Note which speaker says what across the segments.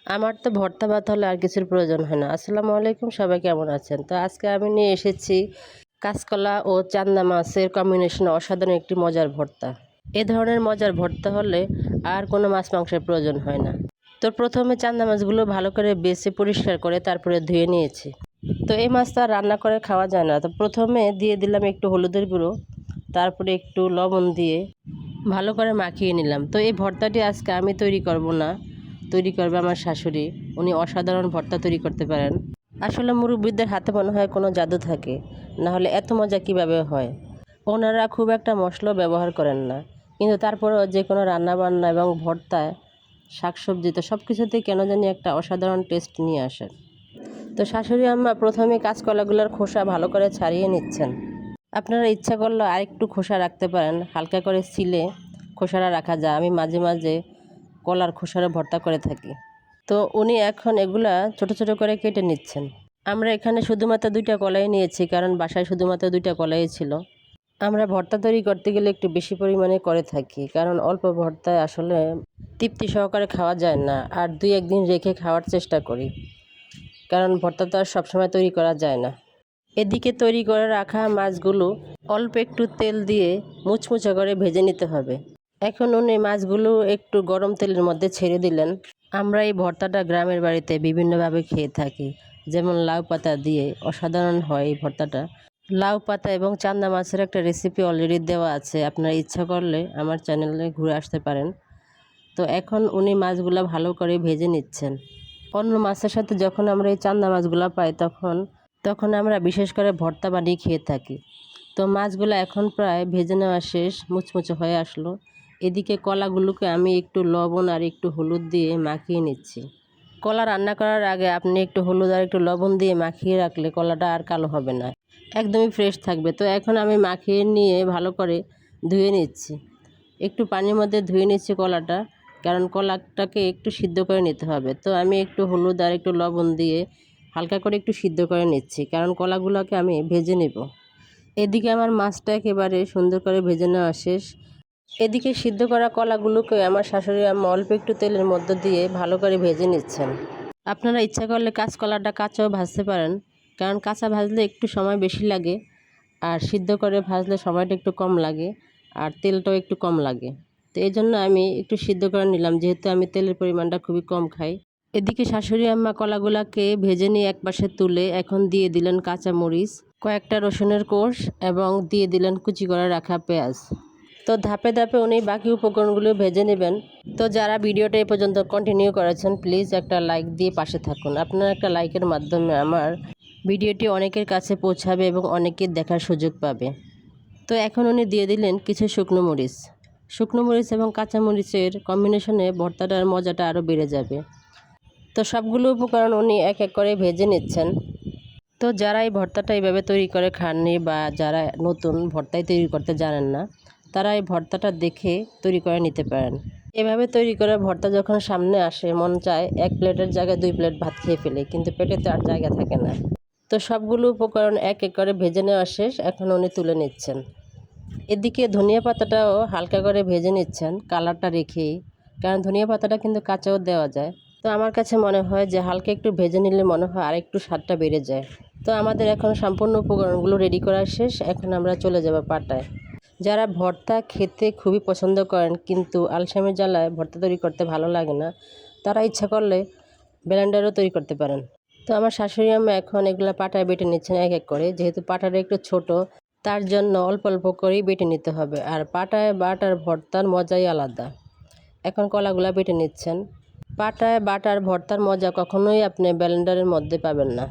Speaker 1: আমার তো ভর্তা ভাত হলে আর কিছুর প্রয়োজন হয় না। আসসালামু আলাইকুম, সবাই কেমন আছেন? তো আজকে আমি নিয়ে এসেছি কাঁচকলা ও চান্দা মাছের কম্বিনেশনে অসাধারণ একটি মজার ভর্তা। এ ধরনের মজার ভর্তা হলে আর কোনো মাছ মাংসের প্রয়োজন হয় না। তো প্রথমে চান্দা মাছগুলো ভালো করে বেছে পরিষ্কার করে তারপরে ধুয়ে নিয়েছি। তো এই মাছটা রান্না করে খাওয়া যায় না, তো প্রথমে দিয়ে দিলাম একটু হলুদের গুঁড়ো, তারপরে একটু লবণ দিয়ে ভালো করে মাখিয়ে নিলাম। তো এই ভর্তাটি আজকে আমি তৈরি করব না, তৈরি করবে আমার শাশুড়ি। উনি অসাধারণ ভর্তা তৈরি করতে পারেন। আসলে মুরব্বিদের হাতে মনে হয় কোনো জাদু থাকে, না হলে এত মজা কিভাবে হয়। ওনারা খুব একটা মশলা ব্যবহার করেন না, কিন্তু তারপরেও যে কোনো রান্নাবান্না এবং ভর্তায় শাকসবজি তো সব কিছুতেই কেন জানি একটা অসাধারণ টেস্ট নিয়ে আসেন। তো শাশুড়ি আম্মা প্রথমে কাঁচকলাগুলোর খোসা ভালো করে ছাড়িয়ে নিচ্ছেন। আপনারা ইচ্ছা করলে আরেকটু খোসা রাখতে পারেন, হালকা করে ছিলে খোসাটা রাখা যায়। আমি মাঝে মাঝে কলার খোসারও ভর্তা করে থাকি। তো উনি এখন এগুলা ছোট ছোট করে কেটে নিচ্ছেন। আমরা এখানে শুধুমাত্র 2টা কলাই নিয়েছি, কারণ বাসায় শুধুমাত্র 2টা কলাই ছিল। আমরা ভর্তা তৈরি করতে গেলে একটু বেশি পরিমাণে করে থাকি, কারণ অল্প ভর্তায় আসলে তৃপ্তি সহকারে খাওয়া যায় না, আর 2-1 দিন রেখে খাওয়ার চেষ্টা করি, কারণ ভর্তা তো আর সবসময় তৈরি করা যায় না। এদিকে তৈরি করে রাখা মাছগুলো অল্প একটু তেল দিয়ে মুচমুচে করে ভেজে নিতে হবে। এখন উনি মাছগুলো একটু গরম তেলের মধ্যে ছেড়ে দিলেন। আমরা এই ভর্তাটা গ্রামের বাড়িতে বিভিন্নভাবে খেয়ে থাকি, যেমন লাউ পাতা দিয়ে অসাধারণ হয় এই ভর্তাটা। লাউ পাতা এবং চান্দা মাছের একটা রেসিপি অলরেডি দেওয়া আছে, আপনারা ইচ্ছা করলে আমার চ্যানেলে ঘুরে আসতে পারেন। তো এখন উনি মাছগুলো ভালো করে ভেজে নিচ্ছেন। অন্য মাছের সাথে যখন আমরা এই চান্দা মাছগুলো পাই তখন আমরা বিশেষ করে ভর্তা বানিয়ে খেয়ে থাকি। তো মাছগুলো এখন প্রায় ভেজে নেওয়া শেষ, মুচমুচে হয়ে আসলো। এদিকে কলাগুলোকে আমি একটু লবণ আর একটু হলুদ দিয়ে মাখিয়ে নিচ্ছি। কলা রান্না করার আগে আপনি একটু হলুদ আর একটু লবণ দিয়ে মাখিয়ে রাখলে কলাটা আর কালো হবে না, একদমই ফ্রেশ থাকবে। তো এখন আমি মাখিয়ে নিয়ে ভালো করে ধুয়ে নিচ্ছি। একটু পানির মধ্যে ধুয়ে নিচ্ছি কলাটা, কারণ কলাটাকে একটু সিদ্ধ করে নিতে হবে। তো আমি একটু হলুদ আর একটু লবণ দিয়ে হালকা করে একটু সিদ্ধ করে নিচ্ছি, কারণ কলাগুলোকে আমি ভেজে নেব। এদিকে আমার মাছটা একেবারে সুন্দর করে ভেজে নেওয়া শেষ। এদিকে সিদ্ধ করা কলাগুলোকে আমার শাশুড়ি আম্মা অল্প একটু তেলের মধ্যে দিয়ে ভালো করে ভেজে নিচ্ছেন। আপনারা ইচ্ছা করলে কাঁচকলাটা কাঁচাও ভাজতে পারেন, কারণ কাঁচা ভাজলে একটু সময় বেশি লাগে, আর সিদ্ধ করে ভাজলে সময়টা একটু কম লাগে, আর তেলটাও একটু কম লাগে। তো এই জন্য আমি একটু সিদ্ধ করে নিলাম, যেহেতু আমি তেলের পরিমাণটা খুবই কম খাই। এদিকে শাশুড়ি আম্মা কলাগুলাকে ভেজে নিয়ে একপাশে তুলে এখন দিয়ে দিলেন কাঁচামরিচ, কয়েকটা রসুনের কোষ এবং দিয়ে দিলেন কুচি করে রাখা পেঁয়াজ। তো ধাপে ধাপে উনি বাকি উপকরণগুলো ভেজে নেবেন। তো যারা ভিডিওটা এই পর্যন্ত কন্টিনিউ করেছেন, প্লিজ একটা লাইক দিয়ে পাশে থাকুন। আপনার একটা লাইকের মাধ্যমে আমার ভিডিওটি অনেকের কাছে পৌঁছাবে এবং অনেকের দেখার সুযোগ পাবে। তো এখন উনি দিয়ে দিলেন কিছু শুকনো মরিচ। শুকনো মরিচ এবং কাঁচামরিচের কম্বিনেশনে ভর্তাটার মজাটা আরও বেড়ে যাবে। তো সবগুলো উপকরণ উনি এক এক করে ভেজে নিচ্ছেন। তো যারা এই ভর্তাটা এইভাবে তৈরি করে খাননি, বা যারা নতুন ভর্তাই তৈরি করতে জানেন না, তারা এই ভর্তাটা দেখে তৈরি করে নিতে পারেন। এভাবে তৈরি করে ভর্তা যখন সামনে আসে, মন চায় 1 প্লেটের জায়গায় 2 প্লেট ভাত খেয়ে ফেলে, কিন্তু পেটে তো আর জায়গা থাকে না। তো সবগুলো উপকরণ এক এক করে ভেজে নেওয়া শেষ, এখন উনি তুলে নিচ্ছেন। এদিকে ধনিয়া পাতাটাও হালকা করে ভেজে নিচ্ছেন, কালারটা রেখেই, কারণ ধনিয়া পাতাটা কিন্তু কাঁচাও দেওয়া যায়। তো আমার কাছে মনে হয় যে হালকা একটু ভেজে নিলে মনে হয় আরেকটু স্বাদটা বেড়ে যায়। তো আমাদের এখন সম্পূর্ণ উপকরণগুলো রেডি করা শেষ, এখন আমরা চলে যাব পাটায়। যারা ভর্তা খেতে খুবই পছন্দ করেন কিন্তু আলসেমির জ্বালায় ভর্তা তৈরি করতে ভালো লাগে না, তারা ইচ্ছা করলে ব্লেন্ডারও তৈরি করতে পারেন। তো আমার শাশুড়ি আম্মা এখন এগুলো পাটায় বেটে নিচ্ছেন এক এক করে, যেহেতু পাটাটা একটু ছোট, তার জন্য অল্প অল্প করেই বেটে নিতে হবে, আর পাটায় বাটার ভর্তার মজাই আলাদা। এখন কলাগুলা বেটে নিচ্ছেন। পাটায় বাটার ভর্তার মজা কখনোই আপনি ব্লেন্ডারের মধ্যে পাবেন না।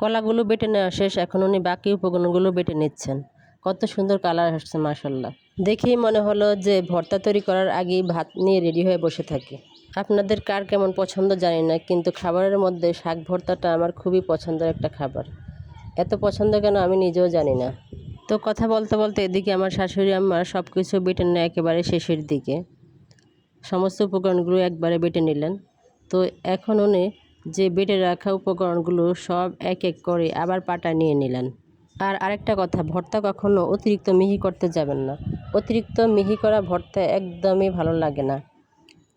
Speaker 1: কলাগুলো বেটে নেওয়া শেষ, এখন উনি বাকি উপকরণগুলো বেটে নিচ্ছেন। কত সুন্দর কালার আসছে মাশাল্লাহ, দেখেই মনে হলো যে ভর্তা তৈরি করার আগেই ভাত নিয়ে রেডি হয়ে বসে থাকি। আপনাদের কার কেমন পছন্দ জানি না, কিন্তু খাবারের মধ্যে শাক ভর্তাটা আমার খুবই পছন্দের একটা খাবার। এত পছন্দ কেন আমি নিজেও জানি না। তো কথা বলতে বলতে এদিকে আমার শাশুড়ি আম্মা সব কিছু বেটে নেয় একেবারে শেষের দিকে, সমস্ত উপকরণগুলো একবারে বেটে নিলেন। তো এখন উনি যে বেটে রাখা উপকরণগুলো সব এক এক করে আবার পাটায় নিয়ে নিলেন। আর আরেকটা কথা, ভর্তা কখনো অতিরিক্ত মিহি করতে যাবেন না। অতিরিক্ত মিহি করা ভর্তা একদমই ভালো লাগে না।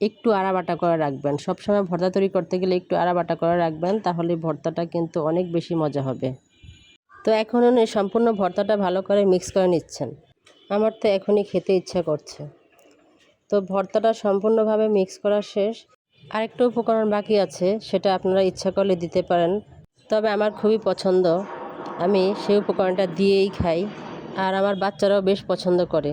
Speaker 1: একটু আড়াবাটা করে রাখবেন। সবসময় ভর্তা তৈরি করতে গেলে একটু আড়াবাটা করে রাখবেন, তাহলে ভর্তাটা কিন্তু অনেক বেশি মজা হবে। তো এখন উনি সম্পূর্ণ ভর্তাটা ভালো করে মিক্স করে নিচ্ছেন। আমার তো এখনই খেতে ইচ্ছা করছে। তো ভর্তাটা সম্পূর্ণভাবে মিক্স করা শেষ। আরেকটা উপকরণ বাকি আছে, সেটা আপনারা ইচ্ছা করলে দিতে পারেন, তবে আমার খুবই পছন্দ, আমি সেই উপকরণটা দিয়েই খাই, আর আমার বাচ্চারাও বেশ পছন্দ করে।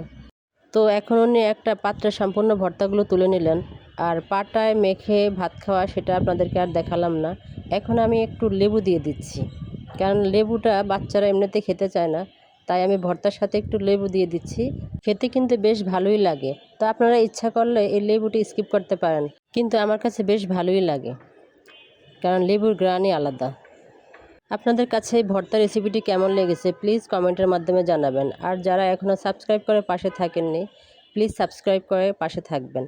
Speaker 1: তো এখন উনি একটা পাত্রে সম্পূর্ণ ভর্তাগুলো তুলে নিলেন, আর পাটায় মেখে ভাত খাওয়া সেটা আপনাদেরকে আর দেখালাম না। এখন আমি একটু লেবু দিয়ে দিচ্ছি, কারণ লেবুটা বাচ্চারা এমনিতে খেতে চায় না, তাই আমি ভর্তার সাথে একটু লেবু দিয়ে দিচ্ছি। খেতে কিন্তু বেশ ভালোই লাগে। তো আপনারা ইচ্ছা করলে এই লেবুটি স্কিপ করতে পারেন, কিন্তু আমার কাছে বেশ ভালোই লাগে, কারণ লেবুর গ্রানই আলাদা। আপনাদের কাছে এই ভর্তা রেসিপিটি কেমন লেগেছে প্লিজ কমেন্টের মাধ্যমে জানাবেন। আর যারা এখনও সাবস্ক্রাইব করে পাশে থাকেননি, প্লিজ সাবস্ক্রাইব করে পাশে থাকবেন।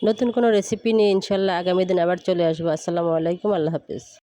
Speaker 1: নতুন কোনো রেসিপি নিয়ে ইনশাল্লাহ আগামী দিন আবার চলে আসবো। আসসালামু আলাইকুম, আল্লাহ হাফিজ।